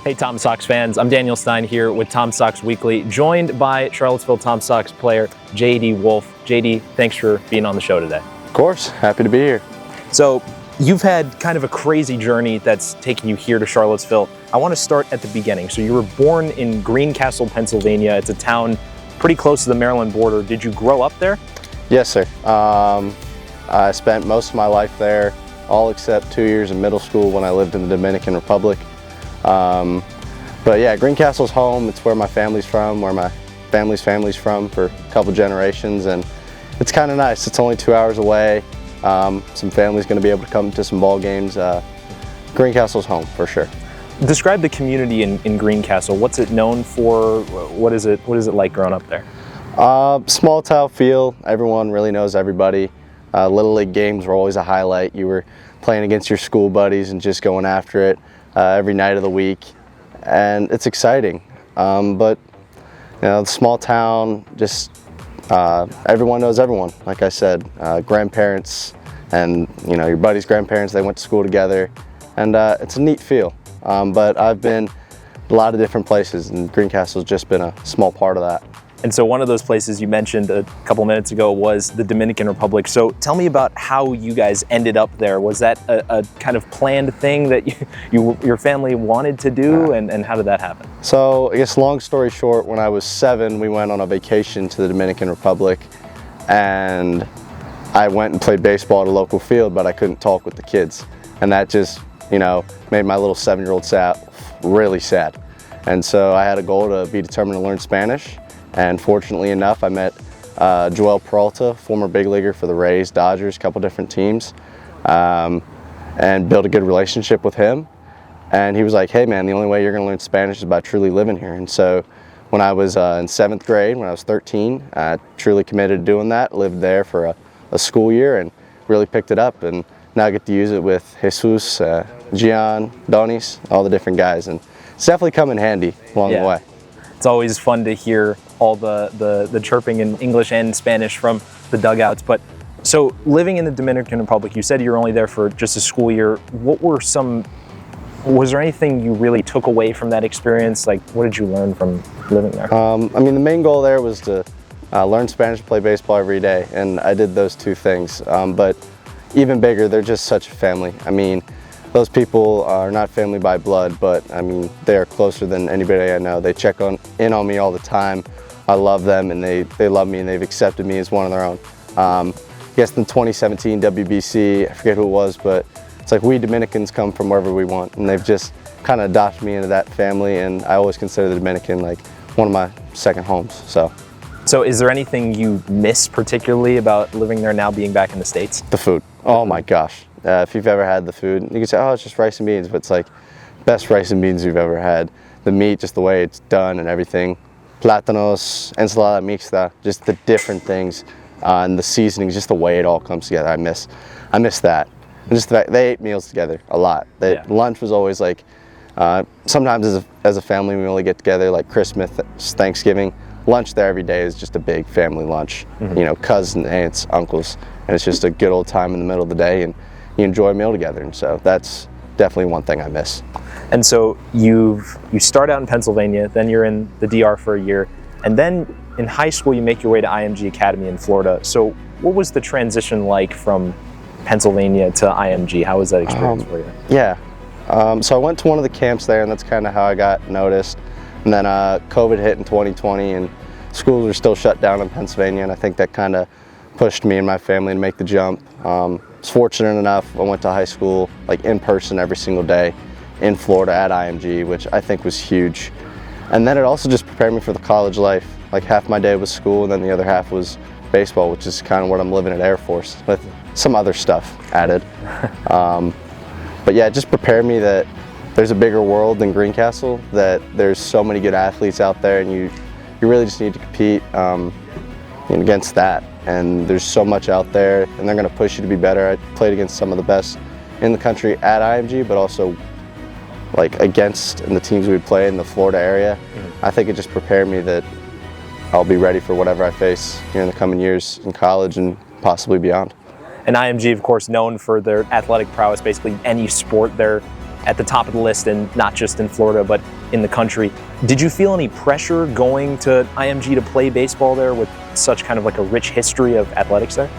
Hey Tom Sox fans, I'm Daniel Stein here with Tom Sox Weekly, joined by Charlottesville Tom Sox player JD Wolff. JD, thanks for being on the show today. Of course, happy to be here. So you've had kind of a crazy journey that's taken you here to Charlottesville. I want to start at the beginning. So you were born in Greencastle, Pennsylvania. It's a town pretty close to the Maryland border. Did you grow up there? Yes, sir. I spent most of my life there, all except 2 years in middle school when I lived in the Dominican Republic. But yeah, Greencastle's home. It's where my family's from, where my family's from for a couple generations, and it's kind of nice. It's only 2 hours away. Some family's going to be able to come to some ball games. Greencastle's home for sure. Describe the community in Greencastle. What's it known for? What is it like growing up there? Small town feel. Everyone really knows everybody. Little league games were always a highlight. You were playing against your school buddies and just going after it every night of the week, and it's exciting. But you know, the small town, just everyone knows everyone. Like I said, grandparents and your buddies' grandparents, they went to school together, and it's a neat feel. But I've been a lot of different places, and Greencastle's just been a small part of that. And so one of those places you mentioned a couple minutes ago was the Dominican Republic. So tell me about how you guys ended up there. Was that a kind of planned thing that your family wanted to do, and how did that happen? So I guess long story short, when I was 7, we went on a vacation to the Dominican Republic, and I went and played baseball at a local field, but I couldn't talk with the kids. And that just, made my little 7-year-old self really sad. And so I had a goal to be determined to learn Spanish. And fortunately enough, I met Joel Peralta, former big leaguer for the Rays, Dodgers, a couple different teams, and built a good relationship with him. And he was like, hey man, the only way you're gonna learn Spanish is by truly living here. And so when I was in 7th grade, when I was 13, I truly committed to doing that, lived there for a school year and really picked it up. And now I get to use it with Jesus, Gian, Donis, all the different guys. And it's definitely come in handy along the way. It's always fun to hear all the chirping in English and Spanish from the dugouts. But so living in the Dominican Republic, you said you were only there for just a school year. Was there anything you really took away from that experience? Like, what did you learn from living there? I mean, the main goal there was to learn Spanish, play baseball every day, and I did those two things. But even bigger, they're just such a family. I mean, those people are not family by blood, but I mean, they are closer than anybody I know. They check in on me all the time. I love them, and they love me, and they've accepted me as one of their own. I guess in 2017 WBC, I forget who it was, but it's like we Dominicans come from wherever we want, and they've just kind of adopted me into that family, and I always consider the Dominican like one of my second homes. So is there anything you miss particularly about living there now, being back in the States? The food. Oh my gosh. If you've ever had the food, you can say, oh, it's just rice and beans, but it's like best rice and beans you've ever had. The meat, just the way it's done and everything. Plátanos, ensalada mixta, just the different things, and the seasonings, just the way it all comes together. I miss that. And just the fact they ate meals together a lot. Lunch was always like, sometimes as a family we only get together like Christmas, Thanksgiving. Lunch there every day is just a big family lunch. Mm-hmm. Cousins, aunts, uncles, and it's just a good old time in the middle of the day, and you enjoy a meal together. And so that's definitely one thing I miss. And so you start out in Pennsylvania, then you're in the DR for a year, and then in high school you make your way to IMG Academy in Florida. So what was the transition like from Pennsylvania to IMG? How was that experience for you? Yeah, so I went to one of the camps there, and that's kind of how I got noticed. And then COVID hit in 2020, and schools were still shut down in Pennsylvania, and I think that kind of pushed me and my family to make the jump. I was fortunate enough, I went to high school like in person every single day in Florida at IMG, which I think was huge. And then it also just prepared me for the college life. Like half my day was school, and then the other half was baseball, which is kind of what I'm living at Air Force with some other stuff added. But yeah, it just prepared me that there's a bigger world than Greencastle, that there's so many good athletes out there, and you really just need to compete against that. And there's so much out there, and they're going to push you to be better. I played against some of the best in the country at IMG, but also like against in the teams we would play in the Florida area. I think it just prepared me that I'll be ready for whatever I face here in the coming years in college and possibly beyond. And IMG, of course, known for their athletic prowess, basically any sport they're at the top of the list, and not just in Florida, but in the country. Did you feel any pressure going to IMG to play baseball there with such kind of like a rich history of athletics there?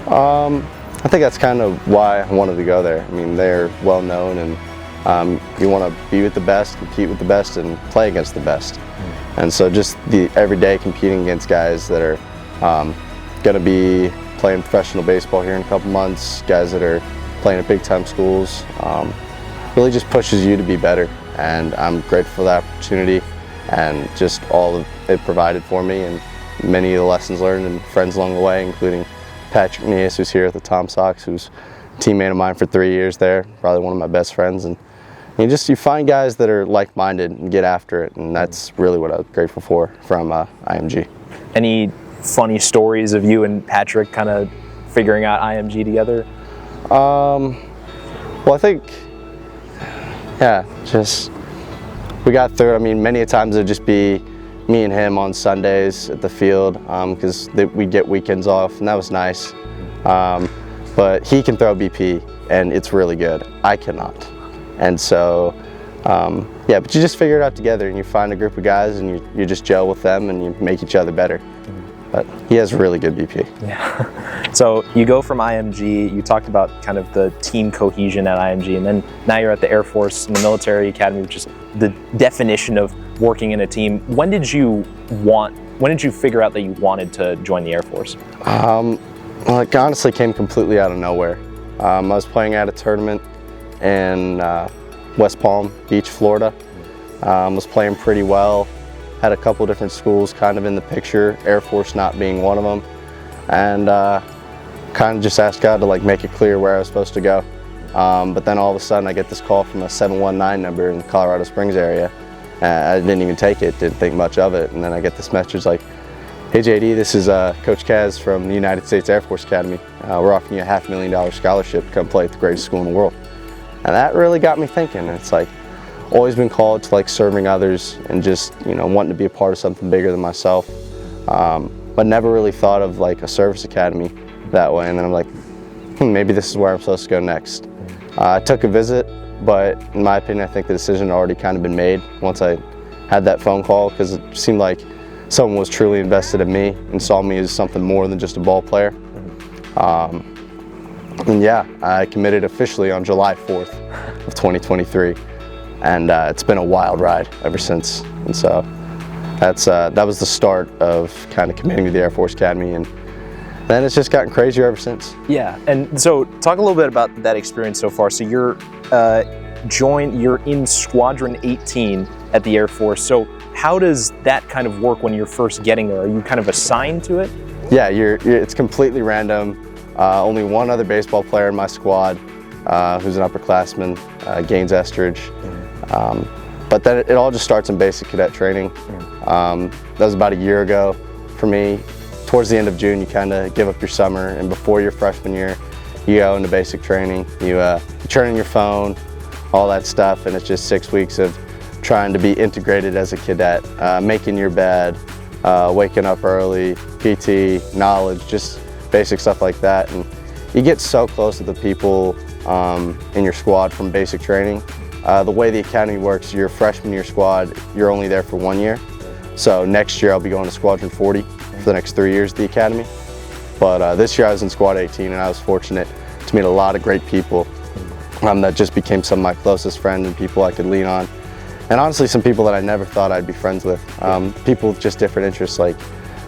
I think that's kind of why I wanted to go there. I mean, they're well known, and you want to be with the best, compete with the best, and play against the best. And so just the everyday competing against guys that are going to be playing professional baseball here in a couple months, guys that are playing at big time schools, really just pushes you to be better. And I'm grateful for that opportunity and just all it provided for me, and many of the lessons learned and friends along the way, including Patrick Nias, who's here at the Tom Sox, who's a teammate of mine for 3 years there, probably one of my best friends. And you find guys that are like-minded and get after it, and that's really what I was grateful for from IMG. Any funny stories of you and Patrick kind of figuring out IMG together? Well, I think, yeah, just we got through it. I mean, many a times it'd just be me and him on Sundays at the field, because we'd get weekends off, and that was nice. But he can throw BP, and it's really good. I cannot. And so, yeah, but you just figure it out together, and you find a group of guys, and you just gel with them, and you make each other better. But he has really good BP. Yeah. So you go from IMG, you talked about kind of the team cohesion at IMG, and then now you're at the Air Force in the military academy, which is the definition of working in a team. When did you figure out that you wanted to join the Air Force? Well, it honestly came completely out of nowhere. I was playing at a tournament in West Palm Beach, Florida. Was playing pretty well. Had a couple different schools kind of in the picture, Air Force not being one of them. And kind of just asked God to like make it clear where I was supposed to go. But then all of a sudden I get this call from a 719 number in the Colorado Springs area. I didn't even take it, didn't think much of it. And then I get this message like, hey JD, this is Coach Kaz from the United States Air Force Academy. We're offering you a $500,000 scholarship to come play at the greatest school in the world. And that really got me thinking. It's like, always been called to like serving others and just, wanting to be a part of something bigger than myself. But never really thought of like a service academy that way. And then I'm like, maybe this is where I'm supposed to go next. I took a visit, but in my opinion, I think the decision had already kind of been made once I had that phone call, because it seemed like someone was truly invested in me and saw me as something more than just a ball player. And yeah, I committed officially on July 4th of 2023. And it's been a wild ride ever since. And so that was the start of kind of committing to the Air Force Academy, and then it's just gotten crazier ever since. Yeah, and so talk a little bit about that experience so far. So you're in Squadron 18 at the Air Force. So how does that kind of work when you're first getting there? Are you kind of assigned to it? Yeah, it's completely random. Only one other baseball player in my squad, who's an upperclassman, Gaines Estridge. But then it all just starts in basic cadet training. That was about a year ago for me. Towards the end of June, you kind of give up your summer, and before your freshman year, you go into basic training. You turn in your phone, all that stuff, and it's just 6 weeks of trying to be integrated as a cadet, making your bed, waking up early, PT, knowledge, just basic stuff like that. And you get so close to the people in your squad from basic training. The way the academy works, your freshman year squad, you're only there for 1 year. So next year I'll be going to Squadron 40 for the next 3 years of the academy. But this year I was in Squad 18, and I was fortunate to meet a lot of great people that just became some of my closest friends and people I could lean on. And honestly, some people that I never thought I'd be friends with. People with just different interests. Like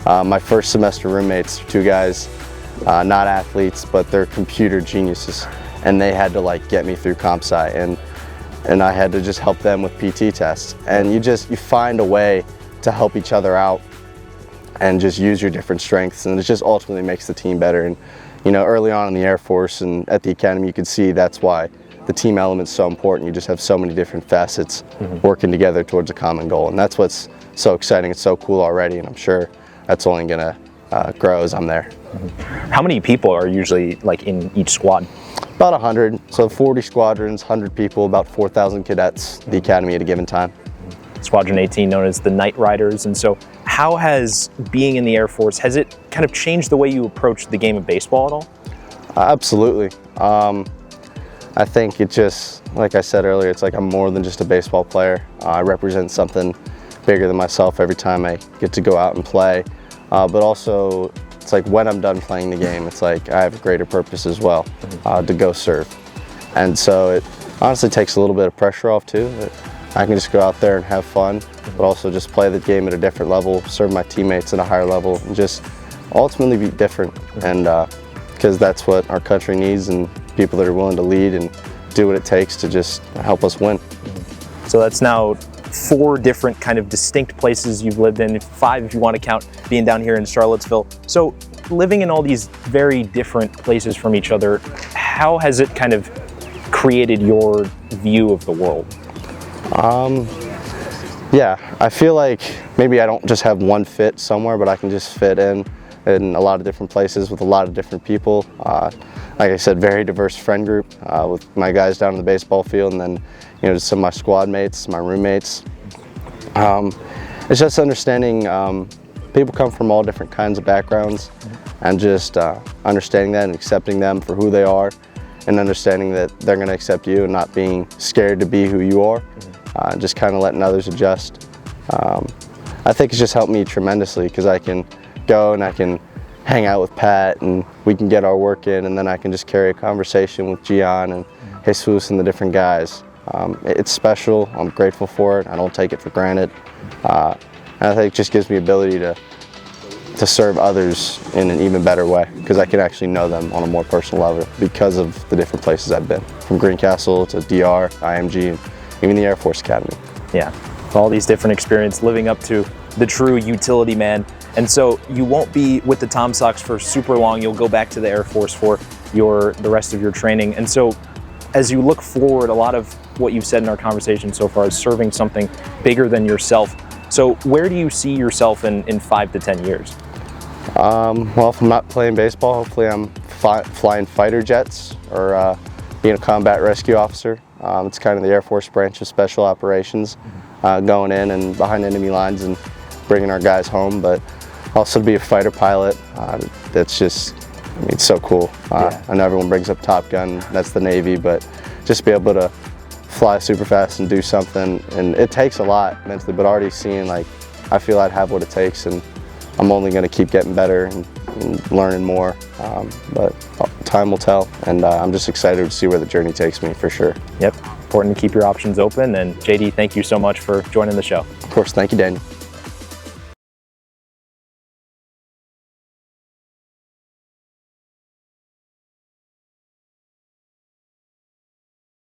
my first semester roommates, 2 guys, not athletes, but they're computer geniuses. And they had to like get me through comp sci, and I had to just help them with PT tests. And you find a way to help each other out and just use your different strengths, and it just ultimately makes the team better. And early on in the Air Force and at the academy, you could see that's why the team element's so important. You just have so many different facets working together towards a common goal, and that's what's so exciting. It's so cool already, and I'm sure that's only gonna grow as I'm there. How many people are usually like in each squad? About 100, so 40 squadrons, 100 people, about 4,000 cadets at the academy at a given time. Squadron 18, known as the Night Riders. And so how has being in the Air Force, has it kind of changed the way you approach the game of baseball at all? Absolutely. I think it just, like I said earlier, it's like I'm more than just a baseball player. I represent something bigger than myself every time I get to go out and play. But also, it's like when I'm done playing the game, it's like I have a greater purpose as well, to go serve. And so it honestly takes a little bit of pressure off too. I can just go out there and have fun, but also just play the game at a different level, serve my teammates at a higher level, and just ultimately be different. And because that's what our country needs, and people that are willing to lead and do what it takes to just help us win. So that's now 4 different kind of distinct places you've lived in, 5 if you want to count being down here in Charlottesville. So living in all these very different places from each other, how has it kind of created your view of the world? Yeah, I feel like maybe I don't just have one fit somewhere, but I can just fit in a lot of different places with a lot of different people. Like I said, very diverse friend group with my guys down in the baseball field, and then just some of my squad mates, my roommates. It's just understanding people come from all different kinds of backgrounds, and just understanding that and accepting them for who they are, and understanding that they're going to accept you and not being scared to be who you are, just kind of letting others adjust. I think it's just helped me tremendously, because I can go and I can hang out with Pat and we can get our work in, and then I can just carry a conversation with Gian and Jesus and the different guys. It's special. I'm grateful for it. I don't take it for granted. And I think it just gives me the ability to serve others in an even better way, because I can actually know them on a more personal level because of the different places I've been, from Greencastle to DR, IMG, and even the Air Force Academy. Yeah, all these different experiences, living up to the true utility man. And so you won't be with the Tom Sox for super long. You'll go back to the Air Force for the rest of your training. And so as you look forward, a lot of what you've said in our conversation so far is serving something bigger than yourself. So where do you see yourself in 5 to 10 years? Well, if I'm not playing baseball, hopefully I'm flying fighter jets, or being a combat rescue officer. It's kind of the Air Force branch of special operations, going in and behind enemy lines and bringing our guys home. But also to be a fighter pilot, that's just, I mean, it's so cool. Yeah. I know everyone brings up Top Gun, that's the Navy, but just be able to fly super fast and do something, and it takes a lot mentally, but already seeing, like, I feel I'd have what it takes, and I'm only going to keep getting better and learning more, but time will tell, and I'm just excited to see where the journey takes me, for sure. Yep, important to keep your options open, and JD, thank you so much for joining the show. Of course, thank you, Daniel.